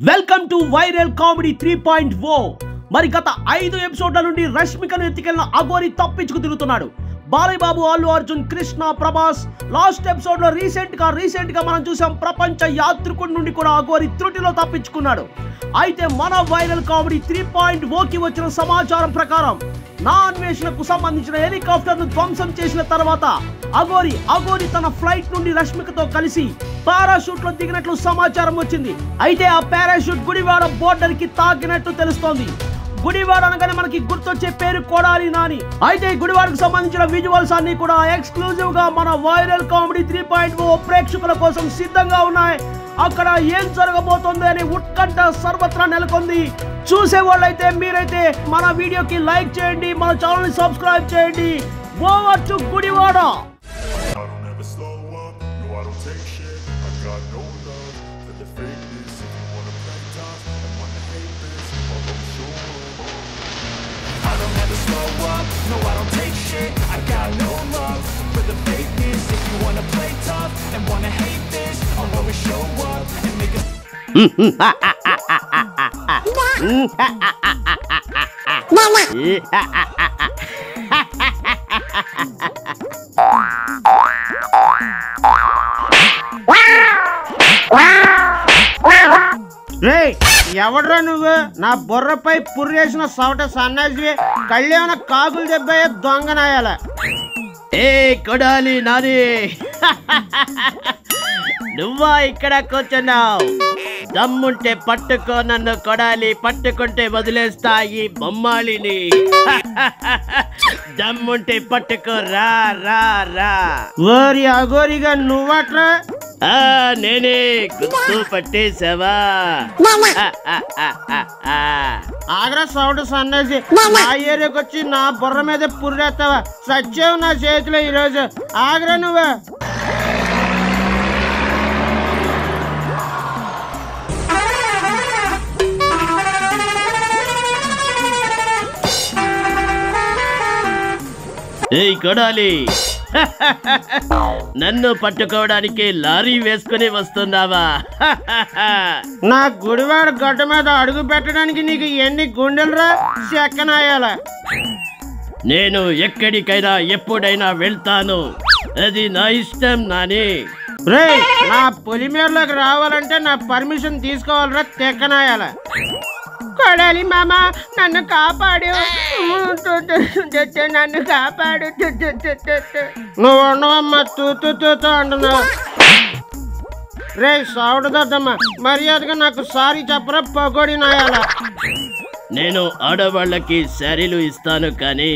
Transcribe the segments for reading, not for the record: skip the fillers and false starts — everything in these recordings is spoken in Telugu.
Welcome to viral comedy 3.0. మరి గత 5 ఎపిసోడ్ల నుండి రష్మికను ఎత్తికెళ్లిన అఘోరి తప్పించుకు తిరుగుతున్నాడు. బాలయ్య బాబు, అల్లు అర్జున్, కృష్ణ, ప్రభాస్. లాస్ట్ ఎపిసోడ్ లో రీసెంట్ గా మనం చూసాం ప్రపంచ యాత్రికుడి నుండి కూడా అఘోరి త్రుటిలో తప్పించుకున్నాడు. అయితే మన వైరల్ కామెడీ 3.0కి వచ్చిన సమాచారం ప్రకారం నా అన్వేషణకు సంబంధించిన హెలికాప్టర్ ను ధ్వంసం చేసిన తర్వాత అఘోరి తన ఫ్లైట్ నుండి రష్మికతో కలిసి పారాషూట్ లో దిగినట్లు సమాచారం వచ్చింది. అయితే ఆ పారాషూట్ గుడివాడ బోర్డర్ కి తాకినట్టు తెలుస్తోంది. గుడివాడ అనగానే మనకి గుర్తొచ్చే పేరు కొడాలి నాని. అయితే గుడివాడకు సంబంధించిన విజువల్స్ అన్ని కూడా ఎక్స్క్లూజివ్ గా మన వైరల్ కామెడీ 3.0 ప్రేక్షకుల కోసం సిద్ధంగా ఉన్నాయి. అక్కడ ఏం జరగబోతోంది అని ఉత్కంఠ సర్వత్రా నెలకొంది. చూసే వాళ్ళైతే మీరైతే మన వీడియోకి లైక్ చేయండి, మన ఛానల్ ని సబ్స్క్రైబ్ చేయండి. Over to Gudivada. No, I don't take shit. I got no love for the fakeness. If you wanna play tough and wanna hate this, I'll always show up and make a ఎవడ్రా నువ్వు? నా బుర్రపై పుర్రేసిన సవట సన్నాసి కళ్యాణ కాకులు దెబ్బయ్యే దొంగనాయాల. ఏ కొడాలి నాని, నువ్వా ఇక్కడ కూర్చున్నావు? దమ్ముంటే పట్టుకో నన్ను కొడాలి, పట్టుకుంటే వదిలేస్తా ఈ బొమ్మాలిని. దమ్ముంటే పట్టుకో, రా రా రా. ఓరి అఘోరిగా నువ్వట్రా? నేనే, గుర్తు పట్టేసావా? ఆగ్రా సౌండ్ సన్నాసి, నా ఏరియాకి వచ్చి నా బుర్ర మీద పుర్రేస్తావా? సచ్చేవు నా చేతిలో ఈరోజు. ఆగ్రా నువ్వు. ఏయ్ కొడాలి, నన్ను పట్టుకోవడానికి లారీ వేసుకుని వస్తున్నావా? నా గుడివాడ గడ్డ మీద అడుగు పెట్టడానికి నీకు ఎన్ని గుండెలరా చెక్కనాయాల? నేను ఎక్కడికైనా ఎప్పుడైనా వెళ్తాను, అది నా ఇష్టం నాని. రే, నా పొలిమేరలోకి రావాలంటే నా పర్మిషన్ తీసుకోవాలరా తెక్కనాయాల. కొడాలి మామ, నన్ను కాపాడు, నన్ను కాపాడు. నువ్వు ఉండవమ్మా, తూతూ అంటున్నావు. రే సౌడదమ్మా, మర్యాదగా నాకు సారీ చెప్పరా పకోడి నాయాల. నేను ఆడవాళ్ళకి శారీలు ఇస్తాను కానీ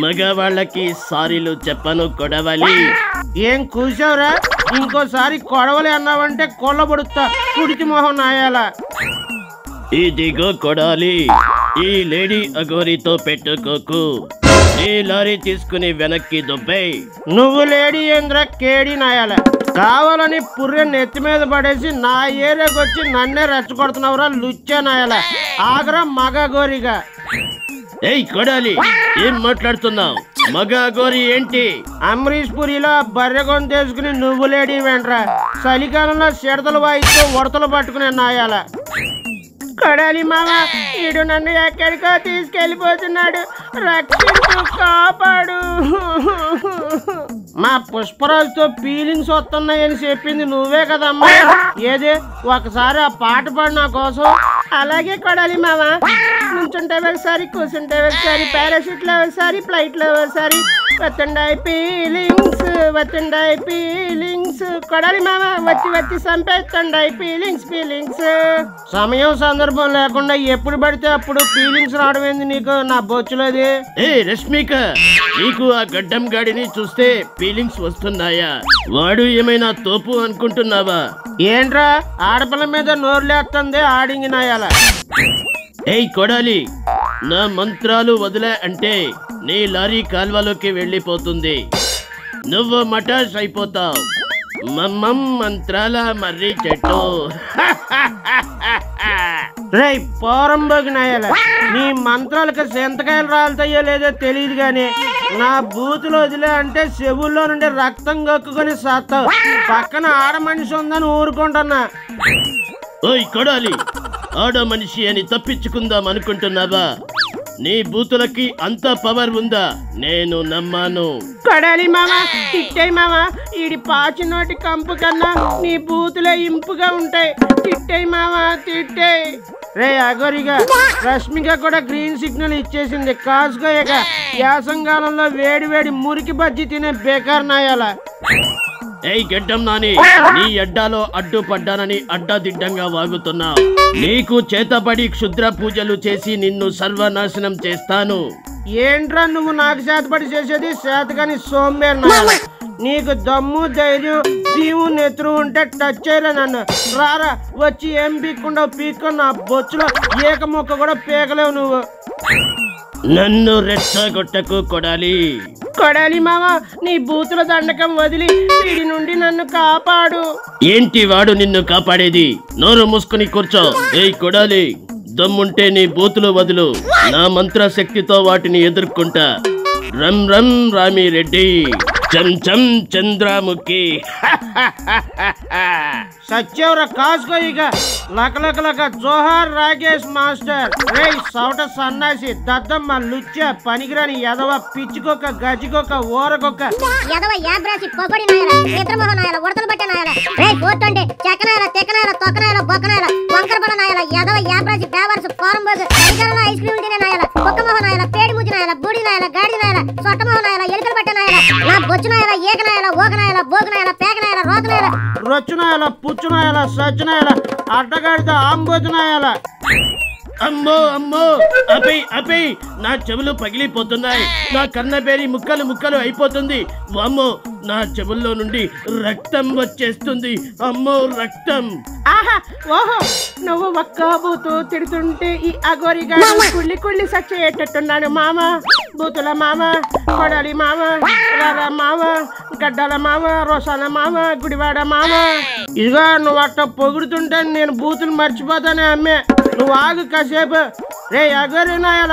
మగవాళ్ళకి సారీలు చెప్పను కొడవలి. ఏం కూసావురా? ఇంకోసారి కొడవలి అన్నావంటే కొల్లబడుతా కుడితి మొహం నాయాల. ఇదిగో కొడాలి, ఈ లేడీ అఘోరితో పెట్టుకోకు. ఈ లారీ తీసుకుని వెనక్కి దుబ్బై. నువ్వు లేడీ ఏంద్ర కేడి నాయాల. కావాలని పుర్రె నెత్తి మీద పడేసి నా ఏరియాకి వచ్చి నన్నే రెచ్చగొడుతున్నావురా లుచ్చా నాయాల. ఆగ్రా మగ గోరిగా. ఏయ్ కొడాలి, ఏం మాట్లాడుతున్నావు? మగ అఘోరి ఏంటి? అమరీష్ పురిలో బర్రె గొంతేసుకుని నువ్వు లేడీ వెంట్రా. చలికాలంలో సిడతలు వాయిస్తూ ఉడతలు పట్టుకునే నాయాల. కొడాలి మామ, ఈడు నన్ను ఎక్కడికో తీసుకెళ్ళిపోతున్నాడు, రక్షించు, కాపాడు. మా పుష్పరాజుతో ఫీలింగ్స్ వస్తున్నాయని చెప్పింది నువ్వే కదమ్మా. ఏదే ఒకసారి ఆ పాట పాడు నా కోసం. అలాగే కొడాలి మామ, నుంచుంటే ఒకసారి, కూర్చుంటే ఒకసారి, పారాషూట్ లో ఒకసారి, ఫ్లైట్ లో ఒకసారి. వత్తుండాయి ఫీలింగ్స్, వత్తుండాయి ఫీలింగ్స్. కొడాలి మామ, వచ్చి వచ్చి సంపేస్తుండాయి ఫీలింగ్స్. సమయం సందర్భం లేకుండా ఎప్పుడు పడితే అప్పుడు ఫీలింగ్స్ రావడం ఏంది నీకు నా బొచ్చులోది? ఏ రష్మిక, నీకు ఆ గడ్డం గాడిని చూస్తే ఫీలింగ్స్ వస్తున్నాయా? వాడు ఏమైనా తోపు అనుకుంటున్నావా? ఏంట్రా ఆడపిల్ల మీద నోరులేస్తుంది ఆడింగి నాయాల. ఏయ్ కొడాలి, నా మంత్రాలు వదిలే అంటే నీ లారీ కాల్వలోకి వెళ్ళిపోతుంది. నువ్వు మటాష్ అయిపోతావు. మమ్మం మంత్రాల మర్రి చెట్టు. రే పోరంబోకి నాయాల, నీ మంత్రాలకు సెంతకాయలు రాలుతాయో లేదో తెలియదు గాని నా బూతులు వదిలే అంటే చెవుల్లో నుండి రక్తం కక్కుకొని సత్తావు. పక్కన ఆడ మనిషి ఉందని ఊరుకుంటున్నా. ఓయ్ కొడాలి, ఆడ మనిషి అని తప్పించుకుందాం అనుకుంటున్నావా? నీ బూతులకి అంత పవర్ ఉందా? నేను నమ్మాను. కొడాలి మామ, తిట్టేయి మామ. ఈడి పాచి నోటి కంపు కన్నా నీ బూతులే ఇంపుగా ఉంటాయి. తిట్టేయి మామ, తిట్టేయి. రే అగోరిగా, రష్మిక కూడా గ్రీన్ సిగ్నల్ ఇచ్చేసింది. కాసుకోయక యాసంగాలంలో వేడి వేడి మురికి బజ్జి తినే బేకార్ నాయాల. ఏయ్ గడ్డం నాని, నీ అడ్డాలో అడ్డుపడ్డానని అడ్డాదిడ్డంగా వాగుతున్నావు. నీకు చేతబడి క్షుద్ర పూజలు చేసి నిన్ను సర్వనాశనం చేస్తాను. ఏంట్రా నువ్వు నాకు చేతబడి చేసేది? చేతగాని సోంబేరు నాయాల. నీకు దమ్ము ధైర్యం సీము నెత్తురు ఉంటే టచ్ చేయరా నన్ను. రారా, వచ్చి ఏం పీక్కుండా పీక్కు. నా బొచ్చులో ఏక మొక్క కూడా పీకలేవు నువ్వు. నన్ను రెచ్చగొట్టకు కొడాలి. కొడాలి మామ, నీ బూతుల దండకం వదిలి వీడి నుండి నన్ను కాపాడు. ఏంటి వాడు నిన్ను కాపాడేది? నోరు మూసుకుని కూర్చో. ఏయ్ కొడాలి, దమ్ముంటే నీ బూతులు వదులు. నా మంత్ర శక్తితో వాటిని ఎదుర్కొంటా. రమ్ రమ్ రామిరెడ్డి, చం చం చంద్రముఖి. సత్యవర కాసుకో ఇక. లక జోహార్ రాకేష్ మాస్టర్. రే సౌట సన్నాసి, దద్దమ్మ, లుచ్చ, పనికిరాని ఎదవ, పిచ్చికొక్క, గజికొక్క, ఊరకొక్క, ఎదవ యాబ్రాసి పొగడి నాయల, నిద్రమోహ నాయల, ఉడతలు పట్టే నాయల, రే 420 చెక్కనాయల, తెక్కనాయల, తొక్కనాయల, బొక్కనాయల, వంకరబడ నాయల, ఎదవ యాబ్రాసి బేవర్స్ పోరంబోగు, పరికరంలో ఐస్ క్రీమ్ తినే నాయల, కుక్కమోహ నాయల, పేడి ముజ్జి నాయల, బూడి నాయల, గాడి నాయల, సొట్టమోహ నాయల, ఎలుకలు పట్టే నాయల, నా బొచ్చు నాయల, ఏక నాయల, ఓక నాయల, బోగు నాయల, పేక నాయల, రోత నాయల, రొచ్చునాయల, పుచ్చునాయల, సచ్చునాయల, అడ్డగాడితో ఆంబోతునాయల. అమ్మో అమ్మో, అపై అపై, నా చెవులు పగిలిపోతున్నాయి. నా కన్నబేరి ముక్కలు ముక్కలు అయిపోతుంది. అమ్మో, నా చెవుల్లో నుండి రక్తం వచ్చేస్తుంది. అమ్మో రక్తం. ఆహా, ఓహో, నువ్వు ఒక్కబూతూ తిడుతుంటే ఈ అగోరిగాడు కుళ్ళి కుళ్ళి సచ్చేటట్టున్నాడు మామ. బూతుల మామ, కొడాలి మామ, రారా మామ, గడ్డల మామ, రోసాల మామ, గుడివాడ మామ. ఇదిగో నువ్వు అట్ట పొగుడుతుంటే నేను బూతులు మర్చిపోతానే అమ్మే. నువ్వు ఆగు కాసేపు. రే అగోరి నాయల,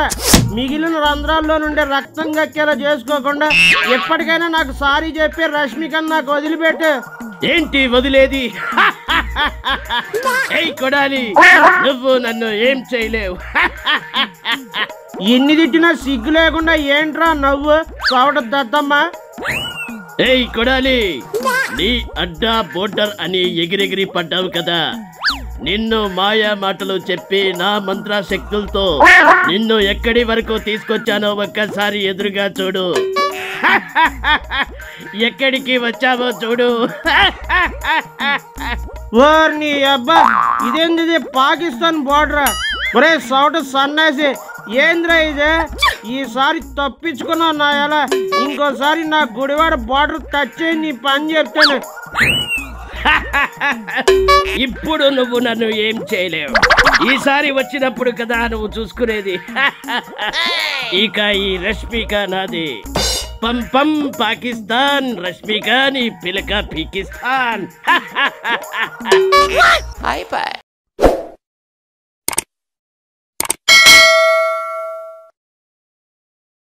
మిగిలిన రంధ్రాల్లో నుండి రక్తం గక్కేలా చేసుకోకుండా ఎప్పటికైనా నాకు సారీ చెప్పి రష్మికని నాకు వదిలిపెట్టు. ఏంటి వదిలేది? ఏయ్ కొడాలి, నువ్వు నన్ను ఏం చేయలేవు. ఎన్ని తిట్టినా సిగ్గు లేకుండా ఏంట్రా నవ్వు? చవట దద్దమ్మ. ఏయ్ కొడాలి, నీ అడ్డా బోర్డర్ అని ఎగిరెగిరి పడ్డావు కదా. నిన్ను మాయా మాటలు చెప్పి నా మంత్ర శక్తులతో నిన్ను ఎక్కడి వరకు తీసుకొచ్చానో ఒక్కసారి ఎదురుగా చూడు. ఎక్కడికి వచ్చావో చూడు. ఓర్ని అబ్బా, ఇదేంది పాకిస్తాన్ బోర్డరా? ఒరే సౌట సన్నాసి, ఏంద్రా ఇదే? ఈసారి తప్పించుకున్నావు నా ఎలా. ఇంకోసారి నా గుడివాడ బోర్డర్ టచ్ చేయి, నీ పని చెప్తాను. ఇప్పుడు నువ్వు నన్ను ఏం చేయలేవు. ఈసారి వచ్చినప్పుడు కదా నువ్వు చూసుకునేది. ఇక ఈ రష్మిక నాది. పం పం పాకిస్తాన్, రష్మిక నీ పిలక పీకిస్తాన్.